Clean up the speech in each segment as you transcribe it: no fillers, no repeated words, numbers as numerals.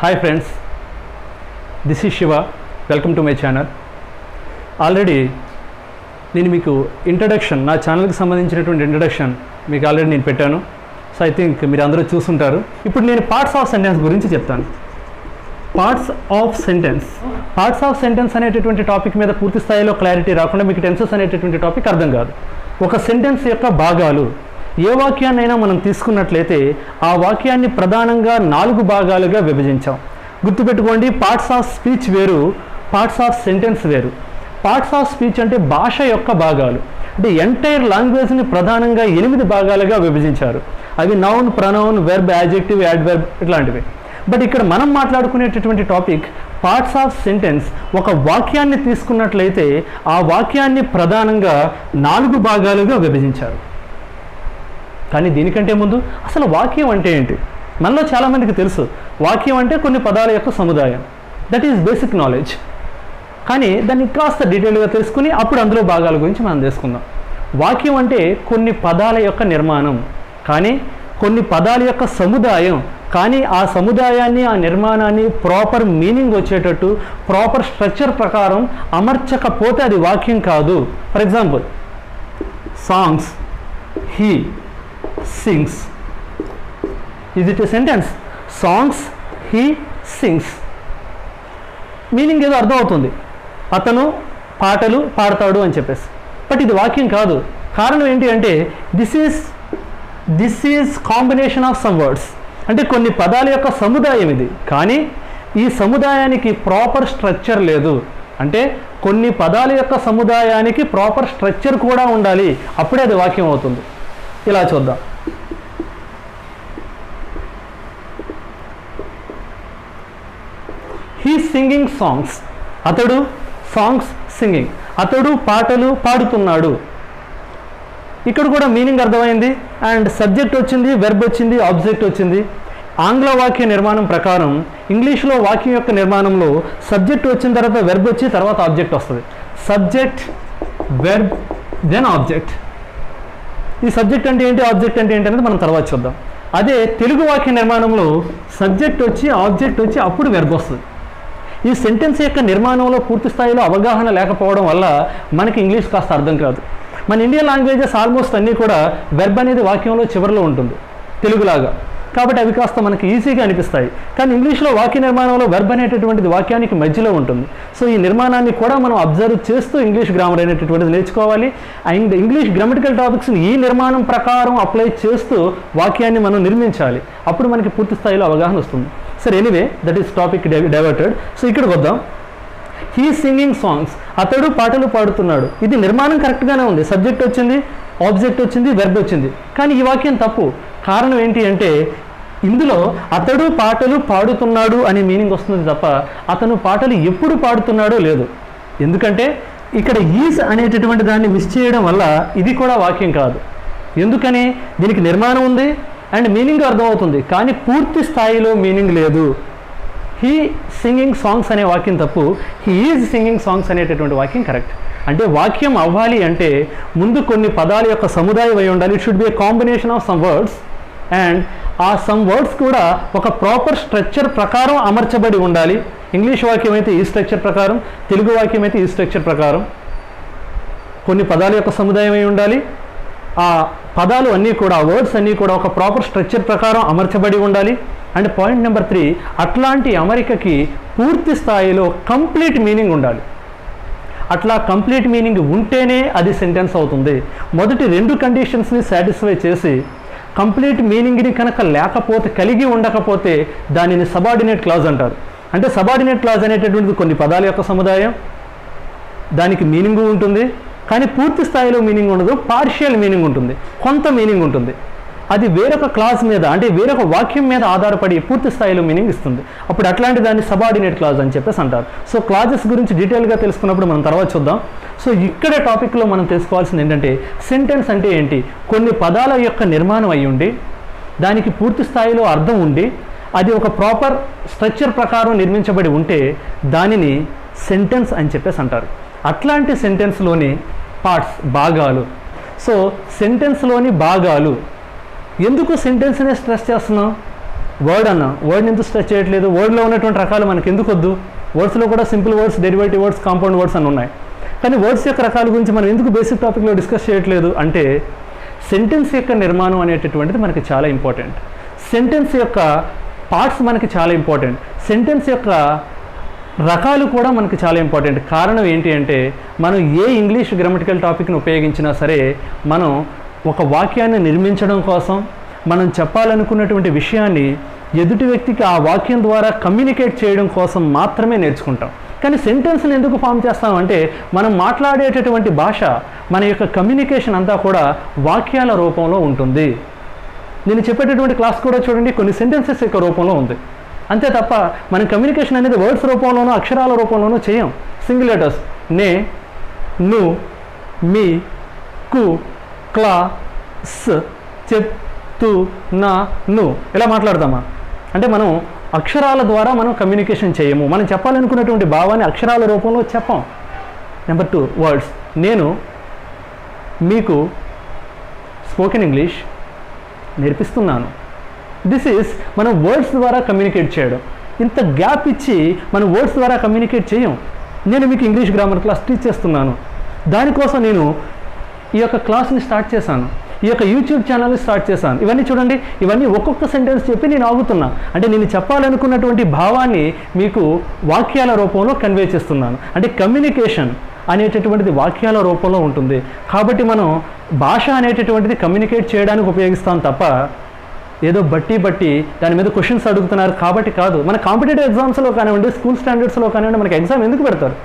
Hi friends, this is Shiva. Welcome to my channel. Already నేను మీకు introduction, నా ఛానల్కి సంబంధించినటువంటి ఇంట్రడక్షన్ మీకు ఆల్రెడీ నేను పెట్టాను. సో ఐ థింక్ మీరు అందరూ చూస్తుంటారు. ఇప్పుడు నేను పార్ట్స్ ఆఫ్ సెంటెన్స్ గురించి చెప్తాను. పార్ట్స్ ఆఫ్ సెంటెన్స్ అనేటటువంటి టాపిక్ మీద పూర్తి స్థాయిలో క్లారిటీ రాకుండా మీకు టెన్సెస్ అనేటటువంటి టాపిక్ అర్థం కాదు. ఒక సెంటెన్స్ యొక్క భాగాలు, ఏ వాక్యాన్నైనా మనం తీసుకున్నట్లయితే ఆ వాక్యాన్ని ప్రధానంగా 4 భాగాలుగా విభజించాం. గుర్తుపెట్టుకోండి, పార్ట్స్ ఆఫ్ స్పీచ్ వేరు, పార్ట్స్ ఆఫ్ సెంటెన్స్ వేరు. పార్ట్స్ ఆఫ్ స్పీచ్ అంటే భాష యొక్క భాగాలు, అంటే ఎంటైర్ లాంగ్వేజ్ని ప్రధానంగా 8 భాగాలుగా విభజించారు. అవి noun, pronoun, verb, adjective, adverb ఇట్లాంటివి. బట్ ఇక్కడ మనం మాట్లాడుకునేటటువంటి టాపిక్ పార్ట్స్ ఆఫ్ సెంటెన్స్. ఒక వాక్యాన్ని తీసుకున్నట్లయితే ఆ వాక్యాన్ని ప్రధానంగా 4 భాగాలుగా విభజించారు. కానీ దీనికంటే ముందు అసలు వాక్యం అంటే ఏంటి? మనలో చాలామందికి తెలుసు, వాక్యం అంటే కొన్ని పదాల యొక్క సముదాయం. That is basic knowledge. కానీ దాన్ని కాస్త డీటెయిల్గా తెలుసుకుని అప్పుడు అందులో భాగాల గురించి మనం తెలుసుకుందాం. వాక్యం అంటే కొన్ని పదాల యొక్క నిర్మాణం, కానీ కొన్ని పదాల యొక్క సముదాయం. కానీ ఆ సముదాయాన్ని, ఆ నిర్మాణాన్ని ప్రాపర్ మీనింగ్ వచ్చేటట్టు, ప్రాపర్ స్ట్రక్చర్ ప్రకారం అమర్చకపోతే అది వాక్యం కాదు. For example, songs, he sings. Is it a sentence? Songs, he sings. Meaning ఏదో అర్థం అవుతుంది, అతను పాటలు పాడతాడు అని చెప్పేసి. బట్ ఇది వాక్యం కాదు. కారణం ఏంటి అంటే this is combination of some words. అంటే కొన్ని పదాల యొక్క సముదాయం ఇది, కానీ ఈ సముదాయానికి ప్రాపర్ స్ట్రక్చర్ లేదు. అంటే కొన్ని పదాల యొక్క సముదాయానికి ప్రాపర్ స్ట్రక్చర్ కూడా ఉండాలి, అప్పుడే అది వాక్యం అవుతుంది. ఇలా చూద్దాం. He singing songs. అతడు సాంగ్స్ సింగింగ్, అతడు పాటలు పాడుతున్నాడు. ఇక్కడ కూడా మీనింగ్ అర్థమైంది. అండ్ సబ్జెక్ట్ వచ్చింది, వెర్బ్ వచ్చింది, ఆబ్జెక్ట్ వచ్చింది. ఆంగ్ల వాక్య నిర్మాణం ప్రకారం ఇంగ్లీష్లో వాక్యం యొక్క నిర్మాణంలో సబ్జెక్ట్ వచ్చిన తర్వాత వెర్బ్ వచ్చి తర్వాత ఆబ్జెక్ట్ వస్తుంది. Subject, verb, then object. ఈ సబ్జెక్ట్ అంటే ఏంటి, ఆబ్జెక్ట్ అంటే ఏంటి అనేది మనం తర్వాత చూద్దాం. అదే తెలుగు వాక్య నిర్మాణంలో సబ్జెక్ట్ వచ్చి, ఆబ్జెక్ట్ వచ్చి, అప్పుడు వెర్బ్ వస్తుంది. ఈ సెంటెన్స్ యొక్క నిర్మాణంలో పూర్తి స్థాయిలో అవగాహన లేకపోవడం వల్ల మనకి ఇంగ్లీష్ కాస్త అర్థం కాదు. మన ఇండియన్ లాంగ్వేజెస్ ఆల్మోస్ట్ అన్నీ కూడా వెర్బ్ అనేది వాక్యంలో చివరిలో ఉంటుంది తెలుగులాగా, కాబట్టి అవి కాస్త మనకి ఈజీగా అనిపిస్తాయి. కానీ ఇంగ్లీష్లో వాక్య నిర్మాణంలో వెర్బ్ అనేటటువంటిది వాక్యానికి మధ్యలో ఉంటుంది. సో ఈ నిర్మాణాన్ని కూడా మనం అబ్జర్వ్ చేస్తూ ఇంగ్లీష్ గ్రామర్ అనేటటువంటిది నేర్చుకోవాలి. అండ్ ఇంగ్లీష్ గ్రామటికల్ టాపిక్స్ని ఈ నిర్మాణం ప్రకారం అప్లై చేస్తూ వాక్యాన్ని మనం నిర్మించాలి. అప్పుడు మనకి పూర్తి స్థాయిలో అవగాహన వస్తుంది. సరే, anyway, that is topic diverted. So ఇక్కడికి వద్దాం. హీ సింగింగ్ సాంగ్స్, అతడు పాటలు పాడుతున్నాడు. ఇది నిర్మాణం కరెక్ట్గానే ఉంది. సబ్జెక్ట్ వచ్చింది, ఆబ్జెక్ట్ వచ్చింది, వెర్బ్ వచ్చింది. కానీ ఈ వాక్యం తప్పు. కారణం ఏంటి అంటే ఇందులో అతడు పాటలు పాడుతున్నాడు అనే మీనింగ్ వస్తుంది తప్ప అతను పాటలు ఎప్పుడు పాడుతున్నాడో లేదు. ఎందుకంటే ఇక్కడ ఈజ్ అనేటటువంటి దాన్ని మిస్ చేయడం వల్ల ఇది కూడా వాక్యం కాదు. ఎందుకని? దీనికి నిర్మాణం ఉంది అండ్ మీనింగ్ అర్థమవుతుంది, కానీ పూర్తి స్థాయిలో మీనింగ్ లేదు. హీ సింగింగ్ సాంగ్స్ అనే వాక్యం తప్పు, హీ ఈజ్ సింగింగ్ సాంగ్స్ అనేటటువంటి వాక్యం కరెక్ట్. అంటే వాక్యం అవ్వాలి అంటే ముందు కొన్ని పదాల యొక్క సముదాయం అయి ఉండాలి. It should be A combination of some words, and ఆ సమ్ వర్డ్స్ కూడా ఒక ప్రాపర్ స్ట్రక్చర్ ప్రకారం అమర్చబడి ఉండాలి. ఇంగ్లీష్ వాక్యం అయితే ఈ స్ట్రక్చర్ ప్రకారం, తెలుగు వాక్యం అయితే ఈ స్ట్రక్చర్ ప్రకారం. కొన్ని పదాల యొక్క సముదాయం అయి ఉండాలి. ఆ పదాలు అన్నీ కూడా, వర్డ్స్ అన్నీ కూడా ఒక ప్రాపర్ స్ట్రక్చర్ ప్రకారం అమర్చబడి ఉండాలి. అండ్ పాయింట్ నెంబర్ 3, అట్లాంటి అమరికకి పూర్తి స్థాయిలో కంప్లీట్ మీనింగ్ ఉండాలి. అట్లా కంప్లీట్ మీనింగ్ ఉంటేనే అది సెంటెన్స్ అవుతుంది. మొదటి 2 కండిషన్స్ని సాటిస్ఫై చేసి కంప్లీట్ మీనింగ్ని కనుక లేకపోతే, కలిగి ఉండకపోతే దానిని సబార్డినేట్ క్లాజ్ అంటారు. అంటే సబార్డినేట్ క్లాజ్ అనేటటువంటిది కొన్ని పదాల యొక్క సముదాయం, దానికి మీనింగు ఉంటుంది, కానీ పూర్తి స్థాయిలో మీనింగ్ ఉండదు. పార్షియల్ మీనింగ్ ఉంటుంది, కొంత మీనింగ్ ఉంటుంది. అది వేరొక క్లాజ్ మీద, అంటే వేరొక వాక్యం మీద ఆధారపడి పూర్తి స్థాయిలో మీనింగ్ ఇస్తుంది. అప్పుడు అట్లాంటి దాన్ని సబార్డినేట్ క్లాజ్ అని చెప్పేసి అంటారు. సో క్లాజెస్ గురించి డీటెయిల్గా తెలుసుకున్నప్పుడు మనం తర్వాత చూద్దాం. సో ఇక్కడ టాపిక్లో మనం తెలుసుకోవాల్సింది ఏంటంటే సెంటెన్స్ అంటే ఏంటి. కొన్ని పదాల యొక్క నిర్మాణం అయి ఉండి, దానికి పూర్తి స్థాయిలో అర్థం ఉండి, అది ఒక ప్రాపర్ స్ట్రక్చర్ ప్రకారం నిర్మించబడి ఉంటే దానిని సెంటెన్స్ అని చెప్పేసి అంటారు. అట్లాంటి సెంటెన్స్లోని పార్ట్స్, భాగాలు. సో సెంటెన్స్లోని భాగాలు. ఎందుకు సెంటెన్స్నే స్ట్రెస్ చేస్తున్నాం? వర్డ్ అన్నా, వర్డ్ని ఎందుకు స్ట్రెచ్ చేయట్లేదు? వర్డ్లో ఉన్నటువంటి రకాలు మనకి ఎందుకు వద్దు? వర్డ్స్లో కూడా simple words, derivative words, compound words అని ఉన్నాయి. కానీ వర్డ్స్ యొక్క రకాల గురించి మనం ఎందుకు బేసిక్ టాపిక్లో డిస్కస్ చేయట్లేదు అంటే సెంటెన్స్ యొక్క నిర్మాణం అనేటటువంటిది మనకి చాలా ఇంపార్టెంట్. సెంటెన్స్ యొక్క పార్ట్స్ మనకి చాలా ఇంపార్టెంట్. సెంటెన్స్ యొక్క రకాలు కూడా మనకి చాలా ఇంపార్టెంట్. కారణం ఏంటి అంటే మనం ఏ ఇంగ్లీష్ గ్రామటికల్ టాపిక్ని ఉపయోగించినా సరే మనం ఒక వాక్యాన్ని నిర్మించడం కోసం, మనం చెప్పాలనుకున్నటువంటి విషయాన్ని ఎదుటి వ్యక్తికి ఆ వాక్యం ద్వారా కమ్యూనికేట్ చేయడం కోసం మాత్రమే నేర్చుకుంటాం. కానీ సెంటెన్స్ని ఎందుకు ఫామ్ చేస్తామంటే మనం మాట్లాడేటటువంటి భాష, మన యొక్క కమ్యూనికేషన్ అంతా కూడా వాక్యాల రూపంలో ఉంటుంది. నేను చెప్పేటటువంటి క్లాస్ కూడా చూడండి, కొన్ని సెంటెన్సెస్ యొక్క రూపంలో ఉంది. అంతే తప్ప మన కమ్యూనికేషన్ అనేది వర్డ్స్ రూపంలోనూ అక్షరాల రూపంలోనూ చేయం. సింగిల్ లెటర్స్ నే, ను, మీ, కు, క్లా, స్, చెప్, తు, నా, ను ఇలా మాట్లాడతామా? అంటే మనం అక్షరాల ద్వారా మనం కమ్యూనికేషన్ చేయము. మనం చెప్పాలనుకున్నటువంటి భావాన్ని అక్షరాల రూపంలో చెప్పాం. Number 2 words. నేను మీకు స్పోకెన్ ఇంగ్లీష్ నేర్పిస్తున్నాను. దిస్ ఈజ్ మనం వర్డ్స్ ద్వారా కమ్యూనికేట్ చేయడం. ఇంత గ్యాప్ ఇచ్చి మనం వర్డ్స్ ద్వారా కమ్యూనికేట్ చేయం. నేను మీకు ఇంగ్లీష్ గ్రామర్ క్లాస్ టీచ్ చేస్తున్నాను, దానికోసం నేను ఈ యొక్క క్లాస్ని స్టార్ట్ చేశాను, ఈ యొక్క యూట్యూబ్ ఛానల్ని స్టార్ట్ చేశాను. ఇవన్నీ చూడండి, ఇవన్నీ ఒక్కొక్క సెంటెన్స్ చెప్పి నేను ఆగుతున్నా. అంటే నేను చెప్పాలనుకున్నటువంటి భావాన్ని మీకు వాక్యాల రూపంలో కన్వే చేస్తున్నాను. అంటే కమ్యూనికేషన్ అనేటటువంటిది వాక్యాల రూపంలో ఉంటుంది. కాబట్టి మనం భాష అనేటటువంటిది కమ్యూనికేట్ చేయడానికి ఉపయోగిస్తాం తప్ప ఏదో బట్టి దాని మీద క్వశ్చన్స్ అడుగుతున్నారు కాబట్టి కాదు. మన కాంపిటేటివ్ ఎగ్జామ్స్లో కానివ్వండి, స్కూల్ స్టాండర్డ్స్లో కానివ్వండి, మనకి ఎగ్జామ్ ఎందుకు పెడతారు?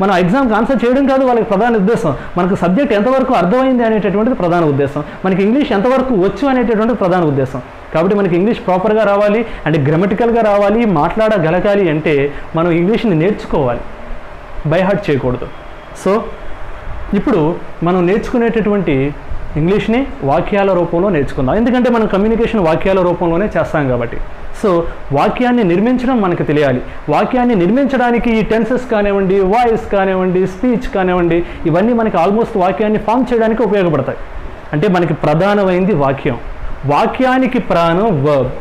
మనం ఎగ్జామ్కి ఆన్సర్ చేయడం కాదు వాళ్ళకి ప్రధాన ఉద్దేశం. మనకు సబ్జెక్ట్ ఎంతవరకు అర్థమైంది అనేటటువంటిది ప్రధాన ఉద్దేశం. మనకి ఇంగ్లీష్ ఎంతవరకు వచ్చు అనేటటువంటిది ప్రధాన ఉద్దేశం. కాబట్టి మనకి ఇంగ్లీష్ ప్రాపర్గా రావాలి, అంటే గ్రామటికల్గా రావాలి, మాట్లాడగలగాలి అంటే మనం ఇంగ్లీష్ని నేర్చుకోవాలి, బై హార్ట్ చేయకూడదు. సో ఇప్పుడు మనం నేర్చుకునేటటువంటి ఇంగ్లీష్ని వాక్యాల రూపంలో నేర్చుకుందాం. ఎందుకంటే మనం కమ్యూనికేషన్ వాక్యాల రూపంలోనే చేస్తాం కాబట్టి. సో వాక్యాన్ని నిర్మించడం మనకు తెలియాలి. వాక్యాన్ని నిర్మించడానికి ఈ టెన్సెస్ కానివ్వండి, వాయిస్ కానివ్వండి, స్పీచ్ కానివ్వండి, ఇవన్నీ మనకి ఆల్మోస్ట్ వాక్యాన్ని ఫామ్ చేయడానికి ఉపయోగపడతాయి. అంటే మనకి ప్రధానమైంది వాక్యం. వాక్యానికి ప్రాణం వర్బ్.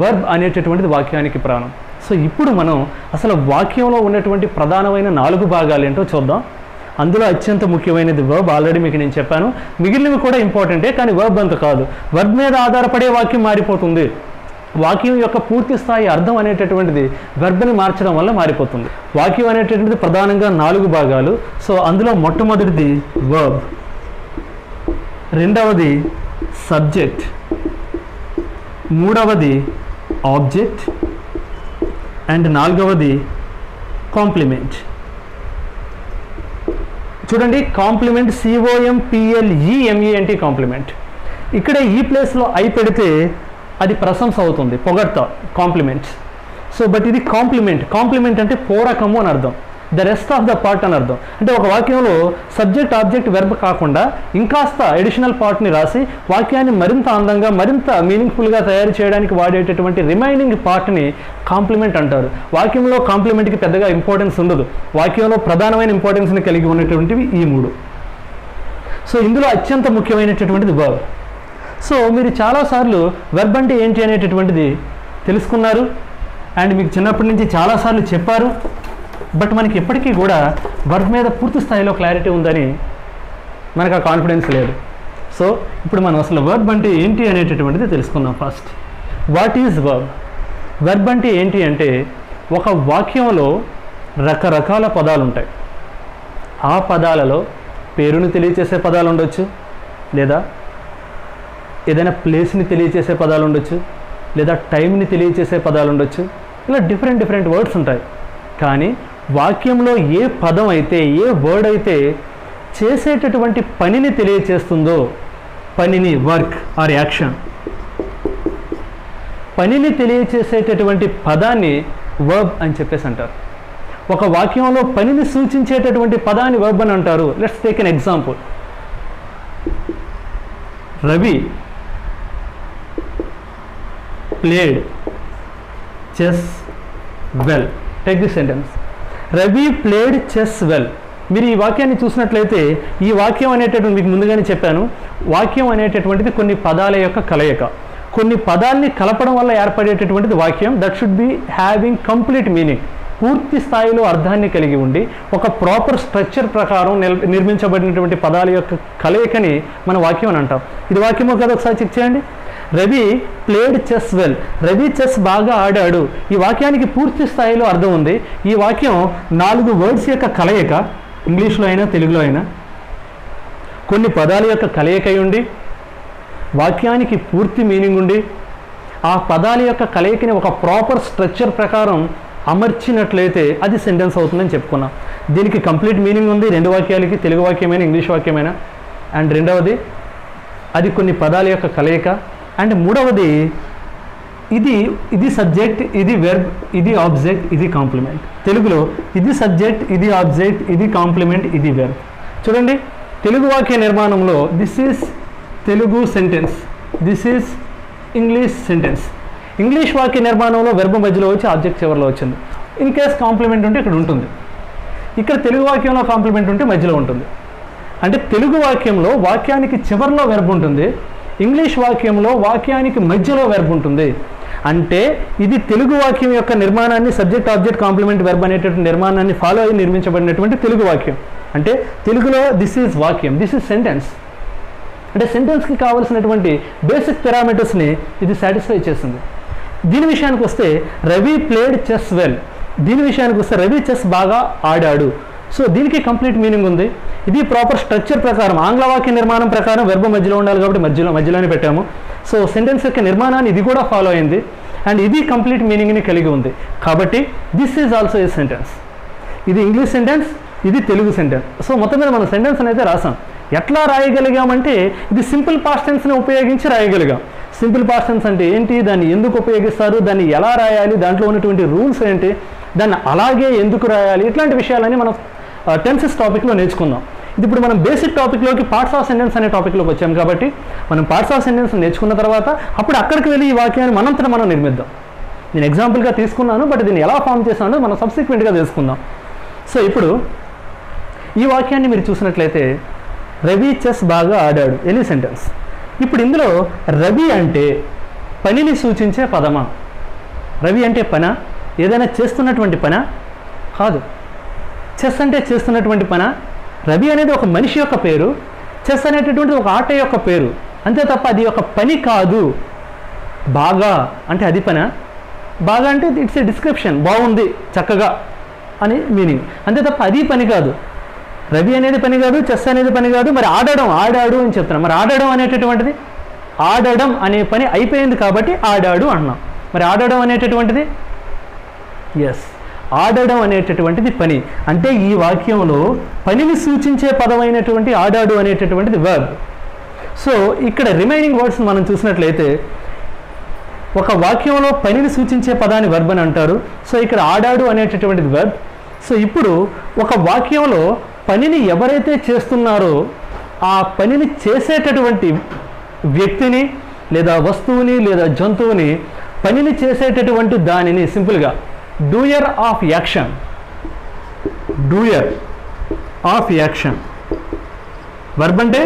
వర్బ్ అనేటటువంటిది వాక్యానికి ప్రాణం. సో ఇప్పుడు మనం అసలు వాక్యంలో ఉన్నటువంటి ప్రధానమైన 4 భాగాలు ఏంటో చూద్దాం. అందులో అత్యంత ముఖ్యమైనది వర్బ్. ఆల్రెడీ మీకు నేను చెప్పాను. మిగిలినవి కూడా ఇంపార్టెంటే, కానీ వర్బ్ అంత కాదు. వర్బ్ మీద ఆధారపడే వాక్యం మారిపోతుంది. వాక్యం యొక్క పూర్తి స్థాయి అర్థం అనేటటువంటిది వర్బ్ని మార్చడం వల్ల మారిపోతుంది. వాక్యం అనేటటువంటిది ప్రధానంగా 4 భాగాలు. సో అందులో మొట్టమొదటిది వర్బ్, రెండవది సబ్జెక్ట్, మూడవది ఆబ్జెక్ట్ అండ్ 4వది కాంప్లిమెంట్. చూడండి, కాంప్లిమెంట్ COMPLEMENT కాంప్లిమెంట్. ఇక్కడ ఈ ప్లేస్లో ఐ పెడితే అది ప్రశంస అవుతుంది, పొగడ్త, కాంప్లిమెంట్స్. సో బట్ ఇది కాంప్లిమెంట్. కాంప్లిమెంట్ అంటే పూరకము అని అర్థం, the rest of the part అని అర్థం. అంటే ఒక వాక్యంలో సబ్జెక్ట్, ఆబ్జెక్ట్, వెర్బ్ కాకుండా ఇంకాస్త అడిషనల్ పార్ట్ని రాసి వాక్యాన్ని మరింత అందంగా, మరింత మీనింగ్ఫుల్గా తయారు చేయడానికి వాడేటటువంటి రిమైనింగ్ పార్ట్ని కాంప్లిమెంట్ అంటారు. వాక్యంలో కాంప్లిమెంట్కి పెద్దగా ఇంపార్టెన్స్ ఉండదు. వాక్యంలో ప్రధానమైన ఇంపార్టెన్స్ని కలిగి ఉన్నటువంటివి ఈ 3. సో ఇందులో అత్యంత ముఖ్యమైనటువంటిది వర్బ్. సో మీరు చాలాసార్లు వెర్బ్ అంటే ఏంటి అనేటటువంటిది తెలుసుకున్నారు అండ్ మీకు చిన్నప్పటి నుంచి చాలాసార్లు చెప్పారు. బట్ మనకి ఎప్పటికీ కూడా వర్బ్ మీద పూర్తి స్థాయిలో క్లారిటీ ఉందని మనకు ఆ కాన్ఫిడెన్స్ లేదు. సో ఇప్పుడు మనం అసలు వర్బ్ అంటే ఏంటి అనేటటువంటిది తెలుసుకుందాం. First, what is verb? Verb అంటే ఏంటి అంటే ఒక వాక్యంలో రకరకాల పదాలు ఉంటాయి. ఆ పదాలలో పేరుని తెలియచేసే పదాలు ఉండొచ్చు, లేదా ఏదైనా ప్లేస్ని తెలియచేసే పదాలు ఉండొచ్చు, లేదా టైంని తెలియచేసే పదాలు ఉండొచ్చు. ఇలా డిఫరెంట్ వర్డ్స్ ఉంటాయి. కానీ వాక్యంలో ఏ పదం అయితే, ఏ వర్డ్ అయితే చేసేటటువంటి పనిని తెలియచేస్తుందో, పనిని, వర్క్ ఆర్ యాక్షన్, పనిని తెలియచేసేటటువంటి పదాన్ని వర్బ్ అని చెప్పేసి అంటారు. ఒక వాక్యంలో పనిని సూచించేటటువంటి పదాన్ని వర్బ్ అని అంటారు. Let's take an example. Ravi played chess well. Take this sentence. Ravi played chess well. మీరు ఈ వాక్యాన్ని చూసినట్లయితే ఈ వాక్యం అనేటటువంటి మీకు ముందుగానే చెప్పాను, వాక్యం అనేటటువంటిది కొన్ని పదాల యొక్క కలయిక. కొన్ని పదాల్ని కలపడం వల్ల ఏర్పడేటటువంటిది వాక్యం. That should be having complete meaning, పూర్తి స్థాయిలో అర్థాన్ని కలిగి ఉండి ఒక ప్రాపర్ స్ట్రక్చర్ ప్రకారం నిర్మించబడినటువంటి పదాల యొక్క కలయికని మన వాక్యం అని అంటాం. ఇది వాక్యమో కదా ఒకసారి చెక్ చేయండి. Ravi played chess well, Ravi chess బాగా ఆడాడు. ఈ వాక్యానికి పూర్తి స్థాయిలో అర్థం ఉంది. ఈ వాక్యం 4 వర్డ్స్ యొక్క కలయిక, ఇంగ్లీష్లో అయినా తెలుగులో అయినా కొన్ని పదాల యొక్క కలయిక ఉండి వాక్యానికి పూర్తి మీనింగ్ ఉండి ఆ పదాల యొక్క కలయికని ఒక ప్రాపర్ స్ట్రక్చర్ ప్రకారం అమర్చినట్లయితే అది సెంటెన్స్ అవుతుందని చెప్పుకున్నాం. దీనికి కంప్లీట్ మీనింగ్ ఉంది 2 వాక్యాలకి, తెలుగు వాక్యమైనా ఇంగ్లీష్ వాక్యమైనా. అండ్ రెండవది అది కొన్ని పదాల యొక్క కలయిక. అండ్ మూడవది ఇది సబ్జెక్ట్, ఇది వెర్బ్, ఇది ఆబ్జెక్ట్, ఇది కాంప్లిమెంట్. తెలుగులో ఇది సబ్జెక్ట్, ఇది ఆబ్జెక్ట్, ఇది కాంప్లిమెంట్, ఇది వెర్బ్. చూడండి, తెలుగు వాక్య నిర్మాణంలో this is Telugu sentence, this is English sentence. English వాక్య నిర్మాణంలో వెర్బ్ మధ్యలో వచ్చి ఆబ్జెక్ట్ చివరిలో వచ్చింది. ఇన్ కేస్ కాంప్లిమెంట్ ఉంటే ఇక్కడ ఉంటుంది. ఇక్కడ తెలుగు వాక్యంలో కాంప్లిమెంట్ ఉంటే మధ్యలో ఉంటుంది. అంటే తెలుగు వాక్యంలో వాక్యానికి చివరిలో వెర్బ్ ఉంటుంది, ఇంగ్లీష్ వాక్యంలో వాక్యానికి మధ్యలో వెర్బ్ ఉంటుంది. అంటే ఇది తెలుగు వాక్యం యొక్క నిర్మాణాన్ని, సబ్జెక్ట్ ఆబ్జెక్ట్ కాంప్లిమెంట్ వెర్బ్ అనేటువంటి నిర్మాణాన్ని ఫాలో అయ్యి నిర్మించబడినటువంటి తెలుగు వాక్యం. అంటే తెలుగులో దిస్ ఈజ్ వాక్యం, దిస్ ఈజ్ సెంటెన్స్. అంటే సెంటెన్స్కి కావాల్సినటువంటి బేసిక్ పారామీటర్స్ని ఇది సాటిస్ఫై చేస్తుంది. దీని విషయానికి వస్తే రవి ప్లేడ్ చెస్ వెల్, దీని విషయానికి వస్తే రవి చెస్ బాగా ఆడాడు. సో దీనికి కంప్లీట్ మీనింగ్ ఉంది. ఇది ప్రాపర్ స్ట్రక్చర్ ప్రకారం, ఆంగ్ల వాక్య నిర్మాణం ప్రకారం వెర్బ్ మధ్యలో ఉండాలి కాబట్టి మధ్యలోనే పెట్టాము. సో సెంటెన్స్ యొక్క నిర్మాణాన్ని ఇది కూడా ఫాలో అయింది. అండ్ ఇది కంప్లీట్ మీనింగ్ని కలిగి ఉంది. కాబట్టి this is also a sentence. ఇది ఇంగ్లీష్ సెంటెన్స్, ఇది తెలుగు సెంటెన్స్. సో మొత్తం మీద మనం సెంటెన్స్ అనేది రాసాం. ఎట్లా రాయగలిగామంటే ఇది సింపుల్ పాస్ట్ టెన్స్ని ఉపయోగించి రాయగలిగాం. సింపుల్ పాస్ట్ టెన్స్ అంటే ఏంటి, దాన్ని ఎందుకు ఉపయోగిస్తారు, దాన్ని ఎలా రాయాలి, దాంట్లో ఉన్నటువంటి రూల్స్ ఏంటి, దాన్ని అలాగే ఎందుకు రాయాలి, ఇట్లాంటి విషయాలని మనం టెన్సెస్ టాపిక్లో నేర్చుకుందాం. ఇది ఇప్పుడు మనం బేసిక్ టాపిక్లోకి పార్ట్స్ ఆఫ్ సెంటెన్స్ అనే టాపిక్లోకి వచ్చాం. కాబట్టి మనం పార్ట్స్ ఆఫ్ సెంటెన్స్ నేర్చుకున్న తర్వాత అప్పుడు అక్కడికి వెళ్ళి ఈ వాక్యాన్ని మనంతట మనం నిర్మిద్దాం. నేను ఎగ్జాంపుల్గా తీసుకున్నాను, బట్ దీన్ని ఎలా ఫామ్ చేస్తానో మనం సబ్సిక్వెంట్గా తెలుసుకుందాం. సో ఇప్పుడు ఈ వాక్యాన్ని మీరు చూసినట్లయితే రవి చెస్ బాగా ఆడాడు, ఎనీ సెంటెన్స్. ఇప్పుడు ఇందులో రవి అంటే పనిని సూచించే పదమా? రవి అంటే పనా? ఏదైనా చేస్తున్నటువంటి పనా? కాదు. చెస్ అంటే చేస్తున్నటువంటి పనా? రవి అనేది ఒక మనిషి యొక్క పేరు, చెస్ అనేటటువంటిది ఒక ఆట యొక్క పేరు, అంతే తప్ప అది ఒక పని కాదు. బాగా అంటే అది పనా? బాగా అంటే ఇట్స్ ఏ డిస్క్రిప్షన్, బాగుంది, చక్కగా అని మీనింగ్, అంతే తప్ప అది పని కాదు. రవి అనేది పని కాదు, చెస్ అనేది పని కాదు. మరి ఆడాడు అని చెప్తున్నాం. మరి ఆడడం అనేటటువంటిది, ఆడడం అనే పని అయిపోయింది కాబట్టి ఆడాడు అంటున్నాం. మరి ఆడడం అనేటటువంటిది, ఎస్, ఆడడం అనేటటువంటిది పని. అంటే ఈ వాక్యంలో పనిని సూచించే పదమైనటువంటి ఆడాడు అనేటటువంటిది వర్బ్. సో ఇక్కడ రిమైనింగ్ వర్డ్స్ మనం చూసినట్లయితే ఒక వాక్యంలో పనిని సూచించే పదాన్ని వర్బ్ అని అంటారు. సో ఇక్కడ ఆడాడు అనేటటువంటిది వర్బ్. సో ఇప్పుడు ఒక వాక్యంలో పనిని ఎవరైతే చేస్తున్నారో ఆ పనిని చేసేటటువంటి వ్యక్తిని లేదా వస్తువుని లేదా జంతువుని, పనిని చేసేటటువంటి దానిని సింపుల్గా doer of action, doer of action. Verb అంటే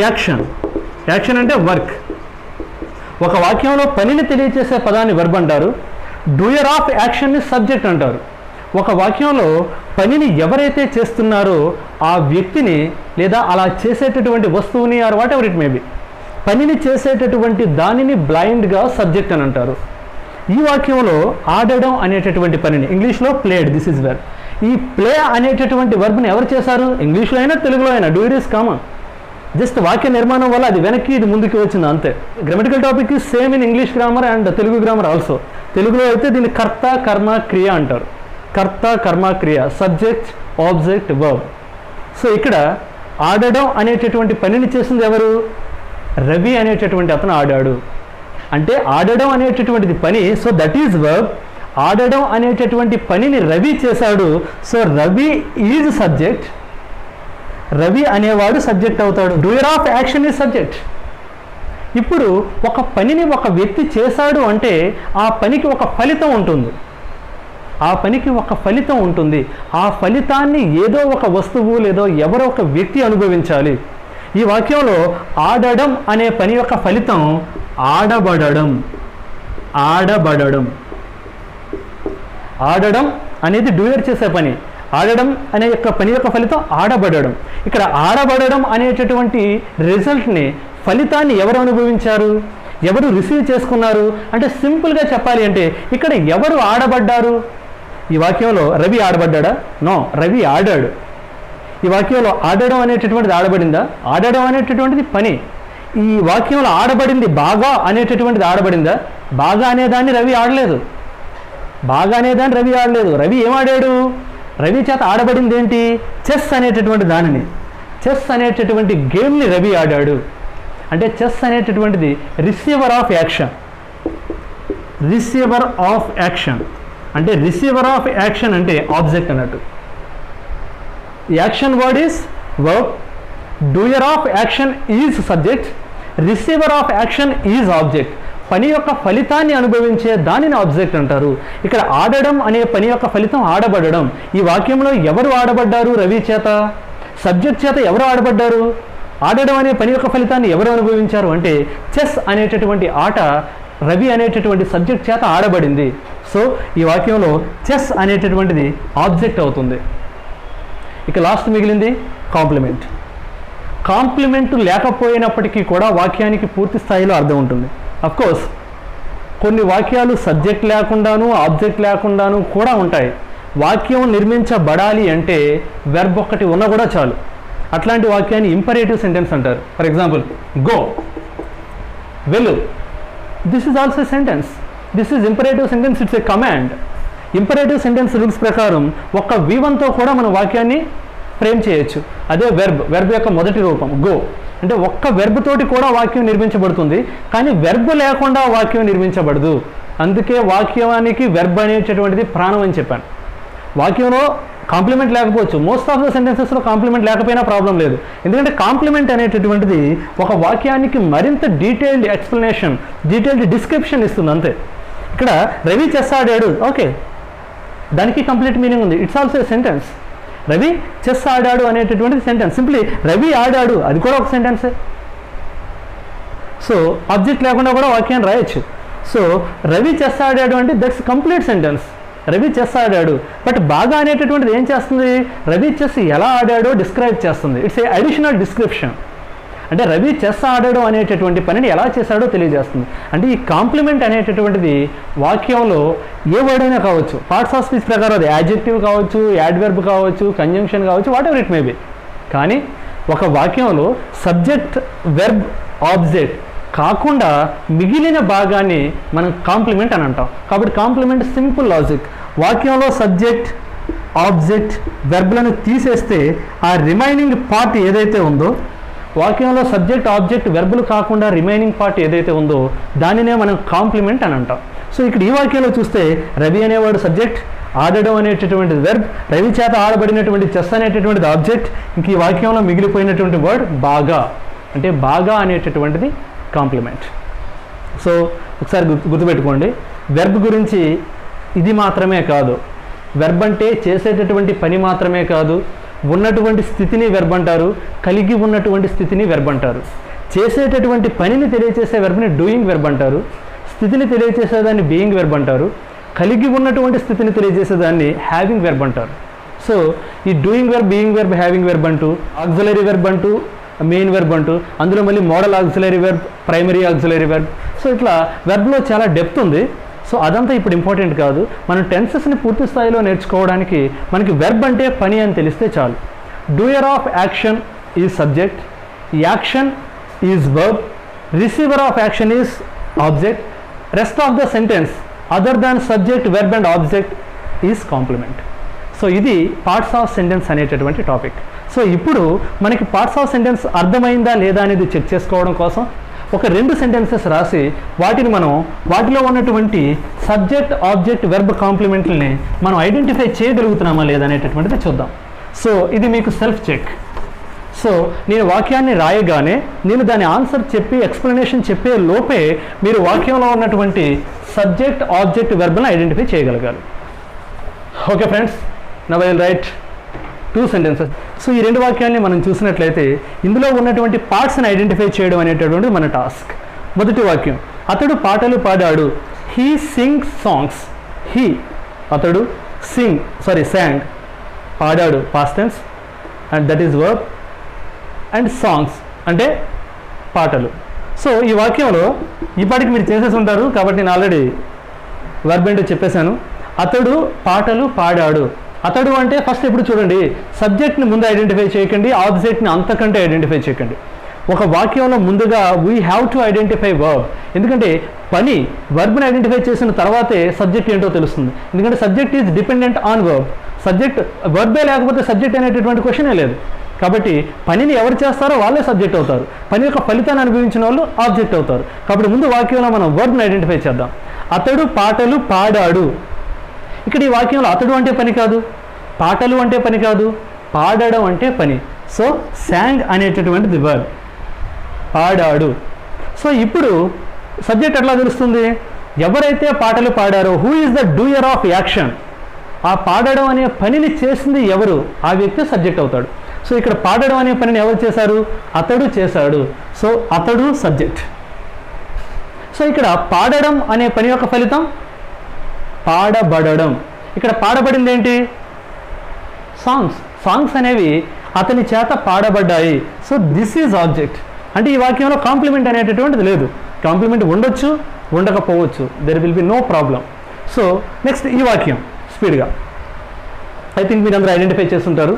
యాక్షన్, యాక్షన్ అంటే వర్క్. ఒక వాక్యంలో పనిని తెలియచేసే పదాన్ని వర్బ్ అంటారు, డూయర్ ఆఫ్ యాక్షన్ని సబ్జెక్ట్ అంటారు. ఒక వాక్యంలో పనిని ఎవరైతే చేస్తున్నారో ఆ వ్యక్తిని లేదా అలా చేసేటటువంటి వస్తువుని or whatever it may be, పనిని చేసేటటువంటి దానిని బ్లైండ్గా సబ్జెక్ట్ అని అంటారు. ఈ వాక్యంలో ఆడడం అనేటటువంటి పనిని ఇంగ్లీష్లో ప్లేడ్, దిస్ ఈజ్ వెర్బ్. ఈ ప్లే అనేటటువంటి వర్బ్ని ఎవరు చేశారు? ఇంగ్లీష్లో అయినా తెలుగులో అయినా do it is common. Just వాక్య నిర్మాణం వల్ల అది వెనక్కి ఇది ముందుకు వచ్చింది అంతే. Grammatical topic is same in English grammar and Telugu grammar also. తెలుగులో అయితే దీన్ని కర్త కర్మ క్రియ అంటారు. కర్త కర్మ క్రియ, సబ్జెక్ట్ ఆబ్జెక్ట్ వర్బ్. సో ఇక్కడ ఆడడం అనేటటువంటి పనిని చేసింది ఎవరు? రవి అనేటటువంటి అతను ఆడాడు. అంటే ఆడడం అనేటటువంటిది పని, సో దట్ ఈజ్ వర్బ్. ఆడడం అనేటటువంటి పనిని రవి చేశాడు. So Ravi is subject, Ravi అనేవాడు సబ్జెక్ట్ అవుతాడు. Doer of action is subject. ఇప్పుడు ఒక పనిని ఒక వ్యక్తి చేశాడు అంటే ఆ పనికి ఒక ఫలితం ఉంటుంది, ఆ పనికి ఒక ఫలితం ఉంటుంది. ఆ ఫలితాన్ని ఏదో ఒక వస్తువు లేదో ఎవరో ఒక వ్యక్తి అనుభవించాలి. ఈ వాక్యంలో ఆడడం అనే పని యొక్క ఫలితం ఆడబడడం. ఆడబడడం ఆడడం అనేది డూయర్ చేసే పని. ఆడడం అనే పని యొక్క ఫలితం ఆడబడడం. ఇక్కడ ఆడబడడం అనేటటువంటి రిజల్ట్ని, ఫలితాన్ని ఎవరు అనుభవించారు, ఎవరు రిసీవ్ చేసుకున్నారు అంటే సింపుల్గా చెప్పాలి అంటే ఇక్కడ ఎవరు ఆడబడ్డారు? ఈ వాక్యంలో రవి ఆడబడ్డా? నో, రవి ఆడాడు. ఈ వాక్యంలో ఆడడం అనేటటువంటిది ఆడబడిందా? ఆడడం అనేటటువంటిది పని. ఈ వాక్యంలో ఆడబడింది బాగా అనేటటువంటిది ఆడబడిందా? బాగా అనేదాన్ని రవి ఆడలేదు. బాగా అనేదాన్ని రవి ఆడలేదు. రవి ఏం ఆడాడు? రవి చేత ఆడబడింది ఏంటి? చెస్ అనేటటువంటి దానిని, చెస్ అనేటటువంటి గేమ్ని రవి ఆడాడు. అంటే చెస్ అనేటటువంటిది receiver of action. Receiver of action అంటే రిసీవర్ ఆఫ్ యాక్షన్ అంటే ఆబ్జెక్ట్ అన్నట్టు. Action word is verb, doer of action is subject, receiver of action is object. పని యొక్క ఫలితాన్ని అనుభవించే దానిని ఆబ్జెక్ట్ అంటారు. ఇక్కడ ఆడడం అనే పని యొక్క ఫలితం ఆడబడడం. ఈ వాక్యంలో ఎవరు ఆడబడ్డారు? రవి చేత. సబ్జెక్ట్ చేత ఎవరు ఆడబడ్డారు? ఆడడం అనే పని యొక్క ఫలితాన్ని ఎవరు అనుభవించారు అంటే చెస్ అనేటటువంటి ఆట రవి అనేటటువంటి సబ్జెక్ట్ చేత ఆడబడింది. సో ఈ వాక్యంలో చెస్ అనేటటువంటిది ఆబ్జెక్ట్ అవుతుంది. ఇక లాస్ట్ మిగిలింది కాంప్లిమెంట్. కాంప్లిమెంట్ లేకపోయినప్పటికీ కూడా వాక్యానికి పూర్తి స్థాయిలో అర్థం ఉంటుంది. అఫ్కోర్స్ కొన్ని వాక్యాలు సబ్జెక్ట్ లేకుండాను ఆబ్జెక్ట్ లేకుండాను కూడా ఉంటాయి. వాక్యం నిర్మించబడాలి అంటే వెర్బ్ ఒక్కటి ఉన్నా కూడా చాలు. అట్లాంటి వాక్యాన్ని ఇంపరేటివ్ సెంటెన్స్ అంటారు. ఫర్ ఎగ్జాంపుల్, గో, వెళ్ళు. This is also sentence. This is imperative sentence. It's a command. Imperative sentence rules ప్రకారం ఒక్క V1తో కూడా మనం వాక్యాన్ని ఫ్రేమ్ చేయొచ్చు. అదే వెర్బ్ యొక్క మొదటి రూపం గో. అంటే ఒక్క వెర్బ్ తోటి కూడా వాక్యం నిర్మించబడుతుంది, కానీ వెర్బ్ లేకుండా వాక్యం నిర్మించబడదు. అందుకే వాక్యానికి వెర్బ్ అనేటటువంటిది ప్రాణం అని చెప్పాను. వాక్యంలో కాంప్లిమెంట్ లేకపోవచ్చు. మోస్ట్ ఆఫ్ ద సెంటెన్సెస్లో కాంప్లిమెంట్ లేకపోయినా ప్రాబ్లం లేదు. ఎందుకంటే కాంప్లిమెంట్ అనేటటువంటిది ఒక వాక్యానికి మరింత డీటెయిల్డ్ ఎక్స్ప్లెనేషన్, డీటెయిల్డ్ డిస్క్రిప్షన్ ఇస్తుంది అంతే. ఇక్కడ రవి చెస్ ఆడాడు, ఓకే, దానికి కంప్లీట్ మీనింగ్ ఉంది. It's also a sentence. Ravi chess ఆడాడు అనేటటువంటిది సెంటెన్స్. సింప్లీ రవి ఆడాడు, అది కూడా ఒక సెంటెన్సే. సో ఆబ్జెక్ట్ లేకుండా కూడా వాక్యాన్ని రాయొచ్చు. సో రవి చెస్ ఆడాడు అంటే that's complete sentence. Ravi chess ఆడాడు. బట్ బాగా అనేటటువంటిది ఏం చేస్తుంది? రవి చెస్ ఎలా ఆడాడో డిస్క్రైబ్ చేస్తుంది. It's a additional description. అంటే రవి చెస్ ఆడడం అనేటటువంటి పనిని ఎలా చేశాడో తెలియజేస్తుంది. అంటే ఈ కాంప్లిమెంట్ అనేటటువంటిది వాక్యంలో ఏ వర్డ్ అయినా కావచ్చు. పార్ట్స్ ఆఫ్ స్పీచ్ ప్రకారం అది యాడ్జెక్టివ్ కావచ్చు, యాడ్వర్బ్ కావచ్చు, కంజంక్షన్ కావచ్చు, what ever it may B. కానీ ఒక వాక్యంలో సబ్జెక్ట్, వెర్బ్, ఆబ్జెక్ట్ కాకుండా మిగిలిన భాగాన్ని మనం కాంప్లిమెంట్ అని అంటాం. కాబట్టి కాంప్లిమెంట్ సింపుల్ లాజిక్. వాక్యంలో సబ్జెక్ట్, ఆబ్జెక్ట్, వెర్బ్లను తీసేస్తే ఆ రిమైనింగ్ పార్ట్ ఏదైతే ఉందో, వాక్యంలో సబ్జెక్ట్, ఆబ్జెక్ట్, వెర్బులు కాకుండా రిమైనింగ్ పార్ట్ ఏదైతే ఉందో దానినే మనం కాంప్లిమెంట్ అని అంటాం. సో ఇక్కడ ఈ వాక్యంలో చూస్తే రవి అనేవాడు సబ్జెక్ట్, ఆడడం అనేటటువంటిది వెర్బ్, రవి చేత ఆడబడినటువంటి చెస్ అనేటటువంటిది ఆబ్జెక్ట్. ఇంక ఈ వాక్యంలో మిగిలిపోయినటువంటి వర్డ్ బాగా. అంటే బాగా అనేటటువంటిది కాంప్లిమెంట్. సో ఒకసారి గుర్తుపెట్టుకోండి, వెర్బ్ గురించి ఇది మాత్రమే కాదు. వెర్బ్ అంటే చేసేటటువంటి పని మాత్రమే కాదు, ఉన్నటువంటి స్థితిని వెర్బ్ అంటారు, కలిగి ఉన్నటువంటి స్థితిని వెర్బ్ అంటారు. చేసేటటువంటి పనిని తెలియచేసే వెర్బ్ని డూయింగ్ వెర్బ్ అంటారు, స్థితిని తెలియచేసేదాన్ని బీయింగ్ వెర్బ్ అంటారు, కలిగి ఉన్నటువంటి స్థితిని తెలియజేసేదాన్ని హ్యావింగ్ వెర్బ్ అంటారు. సో ఈ doing verb, being verb, having verb అంటూ, ఆక్సిలరీ వెర్బ్ అంటూ, మెయిన్ వెర్బ్ అంటూ, అందులో మళ్ళీ modal auxiliary verb, primary auxiliary verb. So ఇట్లా వెర్బ్లో చాలా డెప్త్ ఉంది. సో అదంతా ఇప్పుడు ఇంపార్టెంట్ కాదు. మనం టెన్సెస్ని పూర్తి స్థాయిలో నేర్చుకోవడానికి మనకి వెర్బ్ అంటే పని అని తెలిస్తే చాలు. Doer of action is subject, action is verb, receiver of action is object, rest of the sentence other than subject, verb and object is complement. So ఇది పార్ట్స్ ఆఫ్ సెంటెన్స్ అనేటటువంటి టాపిక్. సో ఇప్పుడు మనకి parts of sentence అర్థమైందా లేదా అనేది check చేసుకోవడం కోసం ఒక 2 సెంటెన్సెస్ రాసి వాటిని మనం వాటిలో ఉన్నటువంటి సబ్జెక్ట్, ఆబ్జెక్ట్, వెర్బ్ కాంప్లిమెంట్లని మనం ఐడెంటిఫై చేయగలుగుతున్నామా లేదా అనేటటువంటిది చూద్దాం. సో ఇది మీకు సెల్ఫ్ చెక్. సో నేను వాక్యాన్ని రాయగానే నేను దాని ఆన్సర్ చెప్పి ఎక్స్ప్లెనేషన్ చెప్పే లోపే మీరు వాక్యంలో ఉన్నటువంటి సబ్జెక్ట్, ఆబ్జెక్ట్, వెర్బ్లను ఐడెంటిఫై చేయగలగాలి. Okay friends, now I will write 2 sentences. So ఈ 2 వాక్యాలని మనం చూసినట్లయితే ఇందులో ఉన్నటువంటి పార్ట్స్ని ఐడెంటిఫై చేయడం అనేటటువంటిది మన టాస్క్. మొదటి వాక్యం, అతడు పాటలు పాడాడు. He sing songs. హీ అతడు, sang పాడాడు past tense and that is verb, and songs అంటే పాటలు. సో ఈ వాక్యంలో ఇప్పటికి మీరు చేసేసి ఉంటారు కాబట్టి నేను ఆల్రెడీ వర్బ్ ఏంటో చెప్పేశాను. అతడు పాటలు పాడాడు. అతడు అంటే ఫస్ట్ ఎప్పుడు చూడండి, సబ్జెక్ట్ని ముందు ఐడెంటిఫై చేయకండి, ఆబ్జెక్ట్ని అంతకంటే ఐడెంటిఫై చేయకండి. ఒక వాక్యంలో ముందుగా we have to identify verb. ఎందుకంటే పని వర్బ్ని ఐడెంటిఫై చేసిన తర్వాతే సబ్జెక్ట్ ఏంటో తెలుస్తుంది. ఎందుకంటే subject is dependent on verb. Subject వర్బే లేకపోతే సబ్జెక్ట్ అనేటటువంటి క్వశ్చనే లేదు. కాబట్టి పనిని ఎవరు చేస్తారో వాళ్ళే సబ్జెక్ట్ అవుతారు, పని యొక్క ఫలితాన్ని అనుభవించిన వాళ్ళు ఆబ్జెక్ట్ అవుతారు. కాబట్టి ముందు వాక్యంలో మనం వర్బ్ని ఐడెంటిఫై చేద్దాం. అతడు పాటలు పాడాడు. ఇక్కడ ఈ వాక్యంలో అతడు అంటే పని కాదు, పాటలు అంటే పని కాదు, పాడడం అంటే పని. సో శాంగ్ అనేటటువంటిది వర్బ్, పాడాడు. సో ఇప్పుడు సబ్జెక్ట్ ఎట్లా తెలుస్తుంది? ఎవరైతే పాటలు పాడారో, who is the doer of action, ఆ పాడడం అనే పనిని చేసింది ఎవరు, ఆ వ్యక్తి సబ్జెక్ట్ అవుతాడు. సో ఇక్కడ పాడడం అనే పనిని ఎవరు చేశారు? అతడు చేశాడు. సో అతడు సబ్జెక్ట్. సో ఇక్కడ పాడడం అనే పని యొక్క ఫలితం పాడబడడం. ఇక్కడ పాడబడింది ఏంటి? సాంగ్స్ అనేవి అతని చేత పాడబడ్డాయి. So this is object. అంటే ఈ వాక్యంలో కాంప్లిమెంట్ అనేటటువంటిది లేదు. కాంప్లిమెంట్ ఉండొచ్చు, ఉండకపోవచ్చు, there will be no problem. So next ఈ వాక్యం స్పీడ్గా ఐ థింక్ మీరు అందరూ ఐడెంటిఫై చేస్తుంటారు.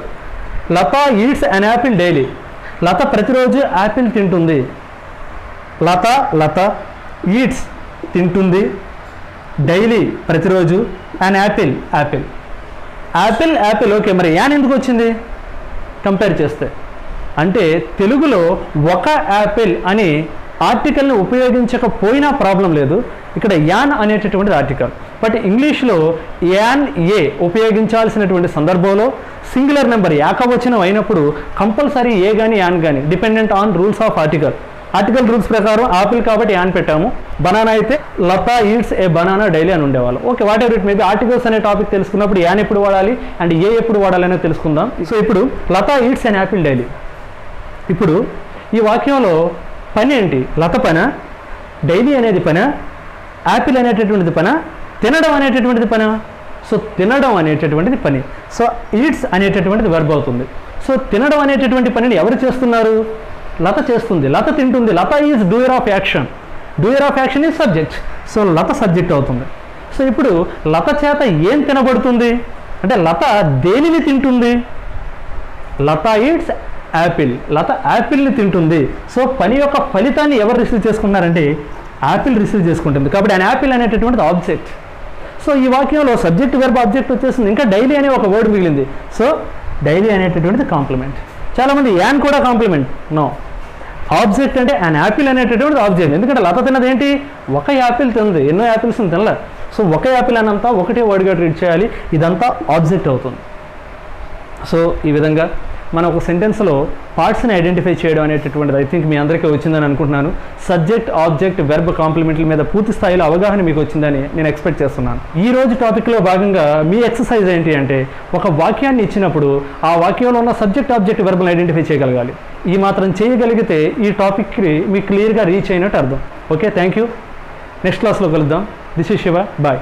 Latha eats an apple daily. Latha ప్రతిరోజు యాపిల్ తింటుంది. లత ఈట్స్ తింటుంది, డైలీ ప్రతిరోజు, అన్ యాపిల్ ఓకే. మరి యాన్ ఎందుకు వచ్చింది కంపేర్ చేస్తే? అంటే తెలుగులో ఒక యాపిల్ అని ఆర్టికల్ని ఉపయోగించకపోయినా ప్రాబ్లం లేదు. ఇక్కడ యాన్ అనేటటువంటిది ఆర్టికల్. బట్ ఇంగ్లీష్లో యాన్ ఏ ఉపయోగించాల్సినటువంటి సందర్భంలో సింగులర్ నెంబర్ ఏకవచనం అయినప్పుడు కంపల్సరీ ఏ కానీ యాన్ కానీ dependent on rules of article rules ప్రకారం ఆపిల్ కాబట్టి యాన్ పెట్టాము. బనానా అయితే లత ఈట్స్ ఏ బనానా డైలీ అని ఉండేవాళ్ళు. Okay, what ever it maybe. Articles అనే టాపిక్ తెలుసుకున్నప్పుడు యాన్ ఎప్పుడు వాడాలి అండ్ ఏ ఎప్పుడు వాడాలి అనేది తెలుసుకుందాం. సో ఇప్పుడు లత ఈట్స్ అన్ యాపిల్ డైలీ. ఇప్పుడు ఈ వాక్యంలో పని ఏంటి? లత పన, డైలీ అనేది పన, యాపిల్ అనేటటువంటిది పన, తినడం అనేటటువంటిది పన. సో తినడం అనేటటువంటిది పని. సో ఈట్స్ అనేటటువంటిది వర్బ్ అవుతుంది. సో తినడం అనేటటువంటి పనిని ఎవరు చేస్తున్నారు? లత చేస్తుంది, లత తింటుంది. Latha is doer of action is subject. So Latha subject అవుతుంది. సో ఇప్పుడు లత చేత ఏం తినబడుతుంది అంటే లత దేనిని తింటుంది? Latha eats Apple. లత యాపిల్ని తింటుంది. సో పని యొక్క ఫలితాన్ని ఎవరు రిసీవ్ చేసుకున్నారంటే యాపిల్ రిసీవ్ చేసుకుంటుంది. కాబట్టి ఆయన యాపిల్ అనేటటువంటిది ఆబ్జెక్ట్. సో ఈ వాక్యంలో సబ్జెక్ట్ వెర్బ్ ఆబ్జెక్ట్ వచ్చేసింది. ఇంకా డైలీ అనే ఒక వర్డ్ మిగిలింది. సో డైలీ అనేటటువంటిది కాంప్లిమెంట్. చాలామంది యాన్ కూడా కాంప్లిమెంట్. నో, ఆబ్జెక్ట్ అంటే యాన్ యాపిల్ అనేటటువంటిది ఆబ్జెక్ట్. ఎందుకంటే లత తిన్నది ఏంటి? ఒక యాపిల్ తిన్నది, ఎన్నో యాపిల్స్ తినలే. సో ఒక యాపిల్ అనంతా ఒకటే వర్డ్గా ట్రీట్ చేయాలి. ఇదంతా ఆబ్జెక్ట్ అవుతుంది. సో ఈ విధంగా మనం ఒక సెంటెన్స్లో పార్ట్స్ని ఐడెంటిఫై చేయడం అనేటటువంటిది ఐ థింక్ మీ అందరికీ వచ్చిందని అనుకుంటున్నాను. సబ్జెక్ట్, ఆబ్జెక్ట్, వెర్బ్, కాంప్లిమెంట్ల మీద పూర్తి స్థాయిలో అవగాహన మీకు వచ్చిందని నేను ఎక్స్పెక్ట్ చేస్తున్నాను. ఈ రోజు టాపిక్లో భాగంగా మీ ఎక్సర్సైజ్ ఏంటి అంటే ఒక వాక్యాన్ని ఇచ్చినప్పుడు ఆ వాక్యంలో ఉన్న సబ్జెక్ట్, ఆబ్జెక్ట్, వెర్బ్ని ఐడెంటిఫై చేయగలగాలి. ఈ మాత్రం చేయగలిగితే ఈ టాపిక్కి మీకు క్లియర్గా రీచ్ అయినట్టు అర్థం. Okay, thank you. నెక్స్ట్ క్లాస్లో కలుద్దాం. This is Shiva. బాయ్.